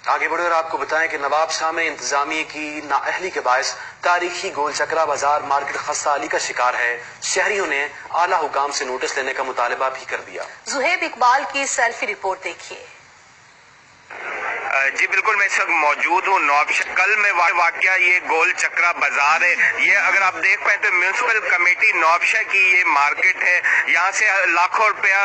آگے بڑھے اور آپ کو بتائیں کہ نواب شاہ میں انتظامیہ کی نااہلی کے باعث تاریخی گول چکرا بازار مارکیٹ خستہ حالی کا شکار ہے۔ شہریوں نے اعلیٰ حکام سے نوٹس لینے کا مطالبہ بھی کر دیا۔ زہیب اقبال کی سیلفی رپورٹ دیکھیے۔ جی بالکل، میں اس وقت موجود ہوں نوابشاہ کل میں واقعہ یہ گول چکرا بازار ہے۔ یہ اگر آپ دیکھ پائیں تو میونسپل کمیٹی نوابشاہ کی یہ مارکیٹ ہے، یہاں سے لاکھوں روپیہ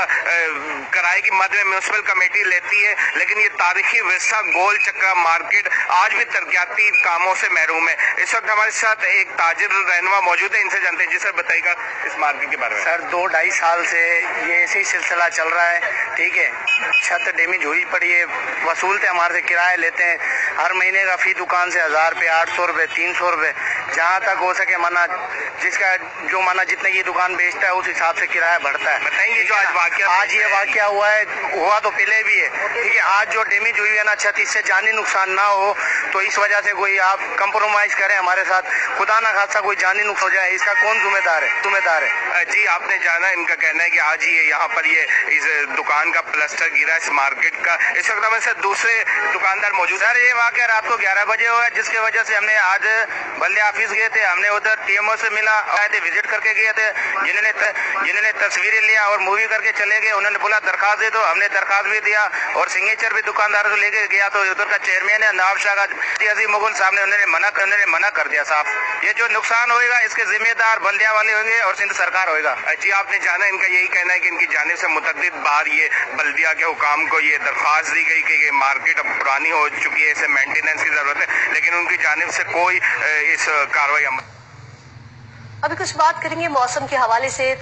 کرائے کی مد میں میونسپل کمیٹی لیتی ہے، لیکن یہ تاریخی ورثہ گول چکرا مارکیٹ آج بھی ترقیاتی کاموں سے محروم ہے۔ اس وقت ہمارے ساتھ ایک تاجر رہنما موجود ہے، ان سے جانتے ہیں۔ جی سر بتائیے گا اس مارکیٹ کے بارے میں۔ سر 2-2.5 سال سے یہ ایسے ہی سلسلہ چل رہا ہے، ٹھیک ہے۔ چھت ڈیمیج ہوئی پڑی ہے، وصولتے ہمارے سے کرایہ لیتے ہیں ہر مہینے کا، فی دکان سے 1000 روپے، 800 روپے، 300 روپے، جہاں تک ہو سکے منع، جس کا جو منع جتنے یہ دکان بیچتا ہے اس حساب سے کرایہ بڑھتا ہے۔ بتائیں گے جو آج یہ واقعہ ہوا ہے، ہوا تو پہلے بھی ہے، ٹھیک ہے۔ آج جو ڈیمیج ہوئی ہے نا چھت، اس سے جانی نقصان نہ ہو تو اس وجہ سے کوئی آپ کمپرومائز کریں ہمارے ساتھ، خدا نہ خاصہ کوئی جانی نقصان ہو جائے، اس کا کون ذمہ دار ہے؟ جی آپ نے جانا، ان کا کہنا ہے کہ آج ہی یہاں پر یہ اس دکان کا پلسٹر گرا اس مارکیٹ کا۔ اس وقت ہمارے ساتھ دوسرے دکاندار موجود سر یہ واقعہ رات کو 11 بجے ہوا ہے، جس کی وجہ سے ہم نے آج بلدیہ آفس گئے تھے، ہم نے ادھر ٹی ایم او سے ملا، آئے تھے، وزٹ کر کے گئے تھے، جنہوں نے تصویریں لیا اور مووی کر کے چلے گئے، انہوں نے بولا درخواست دے دو، ہم نے درخواست بھی دیا اور سگنیچر بھی دکاندار سے لے کے گیا، تو ادھر کا چیئرمین ہے نواب شاہ کا عزیز مغل صاحب نے انہوں نے منع کر دیا صاحب۔ یہ جو نقصان ہوئے گا اس کے ذمہ دار بلدیہ والے ہوں گے اور سندھ سرکار ہوئے گا۔ جی آپ نے جانا، ان کا یہی کہنا ہے کہ ان کی جانب سے متعدد بار یہ بلدیہ کے حکام کو یہ درخواست دی گئی کہ یہ مارکیٹ اب پرانی ہو چکی ہے، اسے مینٹیننس کی ضرورت ہے، لیکن ان کی جانب سے کوئی اس کارروائی ابھی کچھ بات کریں گے موسم کے حوالے سے۔ تو